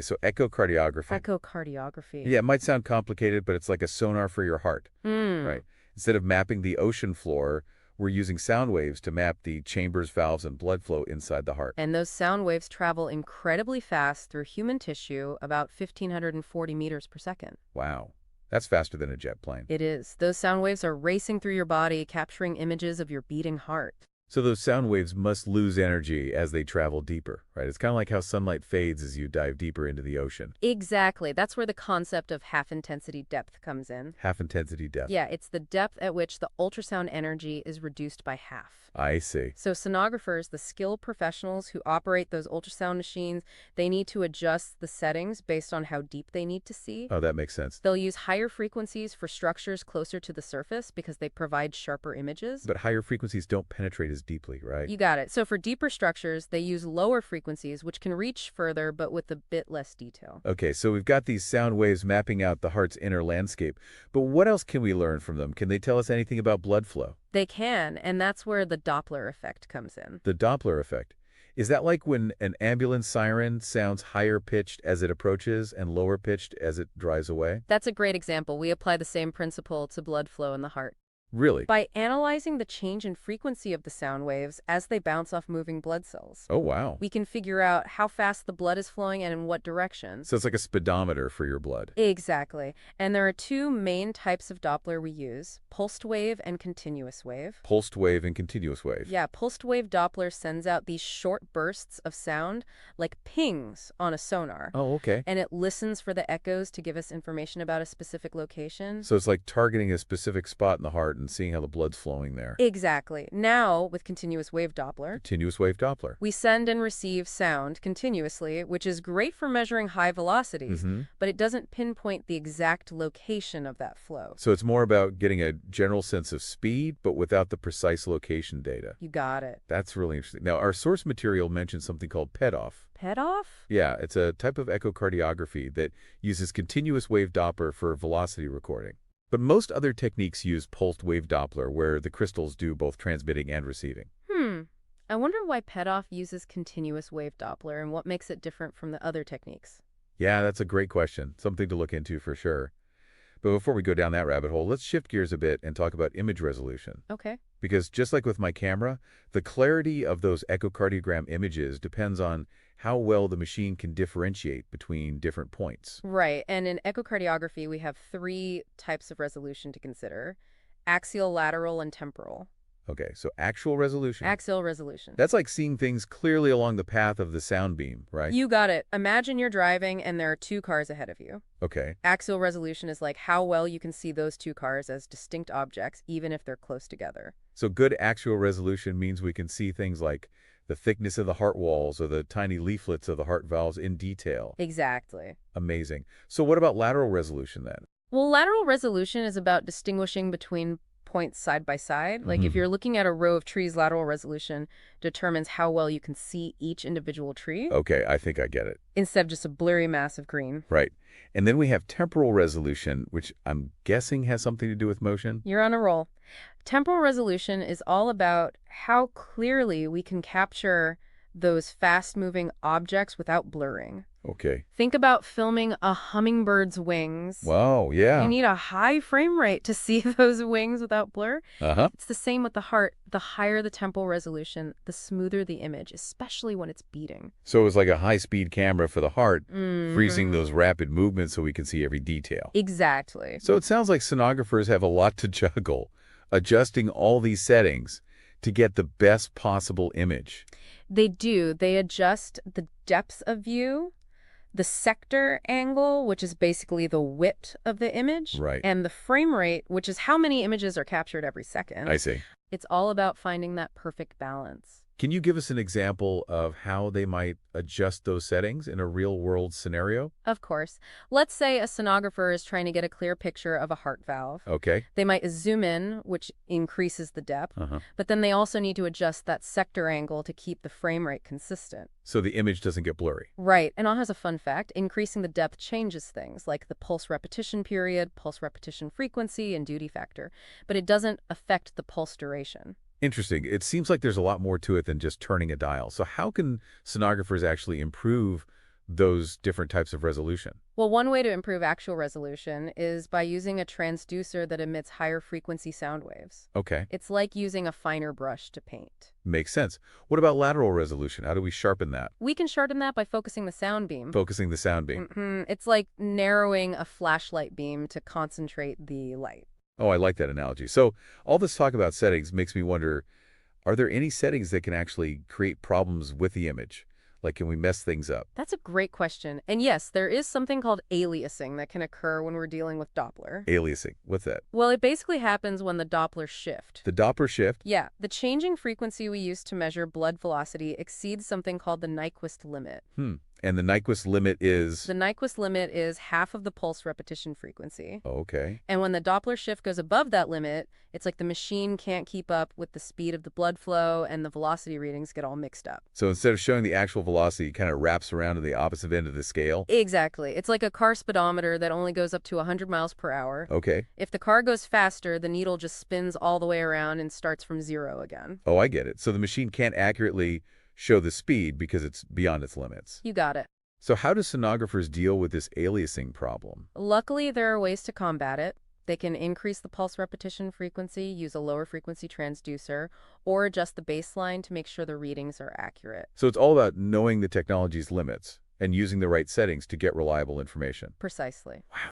So echocardiography. Echocardiography. Yeah, it might sound complicated, but it's like a sonar for your heart, Hmm. right? Instead of mapping the ocean floor, we're using sound waves to map the chambers, valves, and blood flow inside the heart. And those sound waves travel incredibly fast through human tissue, about 1,540 meters per second. Wow. That's faster than a jet plane. It is. Those sound waves are racing through your body, capturing images of your beating heart. So those sound waves must lose energy as they travel deeper, right? It's kind of like how sunlight fades as you dive deeper into the ocean. Exactly. That's where the concept of half-intensity depth comes in. Half-intensity depth. Yeah, it's the depth at which the ultrasound energy is reduced by half. I see. So sonographers, the skilled professionals who operate those ultrasound machines, they need to adjust the settings based on how deep they need to see. Oh, that makes sense. They'll use higher frequencies for structures closer to the surface because they provide sharper images. But higher frequencies don't penetrate as deeply, right? You got it. So for deeper structures, they use lower frequencies, which can reach further but with a bit less detail. Okay, so we've got these sound waves mapping out the heart's inner landscape. But what else can we learn from them? Can they tell us anything about blood flow? They can, and that's where the Doppler effect comes in. The Doppler effect. Is that like when an ambulance siren sounds higher pitched as it approaches and lower pitched as it drives away? That's a great example. We apply the same principle to blood flow in the heart. Really? By analyzing the change in frequency of the sound waves as they bounce off moving blood cells, Oh, wow. we can figure out how fast the blood is flowing and in what direction. So it's like a speedometer for your blood. Exactly. And there are two main types of Doppler we use, pulsed wave and continuous wave. Pulsed wave and continuous wave. Yeah, pulsed wave Doppler sends out these short bursts of sound, like pings on a sonar. Oh, okay. And it listens for the echoes to give us information about a specific location. So it's like targeting a specific spot in the heart and seeing how the blood's flowing there. Exactly. Now, with continuous wave Doppler, Continuous wave Doppler. we send and receive sound continuously, which is great for measuring high velocities, but it doesn't pinpoint the exact location of that flow. So it's more about getting a general sense of speed, but without the precise location data. You got it. That's really interesting. Now, our source material mentions something called PET-off. Pet off? Yeah, it's a type of echocardiography that uses continuous wave Doppler for velocity recording. But most other techniques use pulsed wave Doppler, where the crystals do both transmitting and receiving. I wonder why pet off uses continuous wave Doppler and what makes it different from the other techniques. Yeah, that's a great question. Something to look into for sure. But before we go down that rabbit hole, let's shift gears a bit and talk about image resolution. Okay. Because just like with my camera, the clarity of those echocardiogram images depends on how well the machine can differentiate between different points. Right. And in echocardiography, we have three types of resolution to consider: axial, lateral, and temporal. Okay, so actual resolution. Axial resolution. That's like seeing things clearly along the path of the sound beam, right? You got it. Imagine you're driving and there are two cars ahead of you. Okay. Axial resolution is like how well you can see those two cars as distinct objects, even if they're close together. So good actual resolution means we can see things like the thickness of the heart walls or the tiny leaflets of the heart valves in detail. Exactly. Amazing. So what about lateral resolution then? Well, lateral resolution is about distinguishing between points side by side. Like if you're looking at a row of trees, lateral resolution determines how well you can see each individual tree Okay, I think I get it. instead of just a blurry mass of green. Right. And then we have temporal resolution, which I'm guessing has something to do with motion. You're on a roll. Temporal resolution is all about how clearly we can capture those fast-moving objects without blurring. Okay. Think about filming a hummingbird's wings. Wow, yeah. You need a high frame rate to see those wings without blur. Uh-huh. It's the same with the heart. The higher the temporal resolution, the smoother the image, especially when it's beating. So it's like a high-speed camera for the heart, freezing those rapid movements so we can see every detail. Exactly. So it sounds like sonographers have a lot to juggle, adjusting all these settings to get the best possible image. They do. They adjust the depth of view, the sector angle, which is basically the width of the image, Right. and the frame rate, which is how many images are captured every second. I see. It's all about finding that perfect balance. Can you give us an example of how they might adjust those settings in a real-world scenario? Of course. Let's say a sonographer is trying to get a clear picture of a heart valve. Okay. They might zoom in, which increases the depth, Uh-huh. but then they also need to adjust that sector angle to keep the frame rate consistent. So the image doesn't get blurry. Right, and has a fun fact, increasing the depth changes things, like the pulse repetition period, pulse repetition frequency, and duty factor, but it doesn't affect the pulse duration. Interesting. It seems like there's a lot more to it than just turning a dial. So how can sonographers actually improve those different types of resolution? Well, one way to improve actual resolution is by using a transducer that emits higher frequency sound waves. Okay, It's like using a finer brush to paint. makes sense. What about lateral resolution? How do we sharpen that? We can sharpen that by focusing the sound beam. Focusing the sound beam. It's like narrowing a flashlight beam to concentrate the light. Oh, I like that analogy. So all this talk about settings makes me wonder, are there any settings that can actually create problems with the image? Like, can we mess things up? That's a great question. And yes, there is something called aliasing that can occur when we're dealing with Doppler. Aliasing, what's that? Well, it basically happens when the Doppler shift. The Doppler shift? Yeah, the changing frequency we use to measure blood velocity exceeds something called the Nyquist limit. And the Nyquist limit is? The Nyquist limit is half of the pulse repetition frequency. Okay. And when the Doppler shift goes above that limit, it's like the machine can't keep up with the speed of the blood flow and the velocity readings get all mixed up. So instead of showing the actual velocity, it kind of wraps around to the opposite end of the scale? Exactly. It's like a car speedometer that only goes up to 100 miles per hour. Okay. If the car goes faster, the needle just spins all the way around and starts from zero again. Oh, I get it. So the machine can't accurately show the speed because it's beyond its limits. You got it. So how do sonographers deal with this aliasing problem? Luckily, there are ways to combat it. They can increase the pulse repetition frequency, use a lower frequency transducer, or adjust the baseline to make sure the readings are accurate. So it's all about knowing the technology's limits and using the right settings to get reliable information. Precisely. Wow,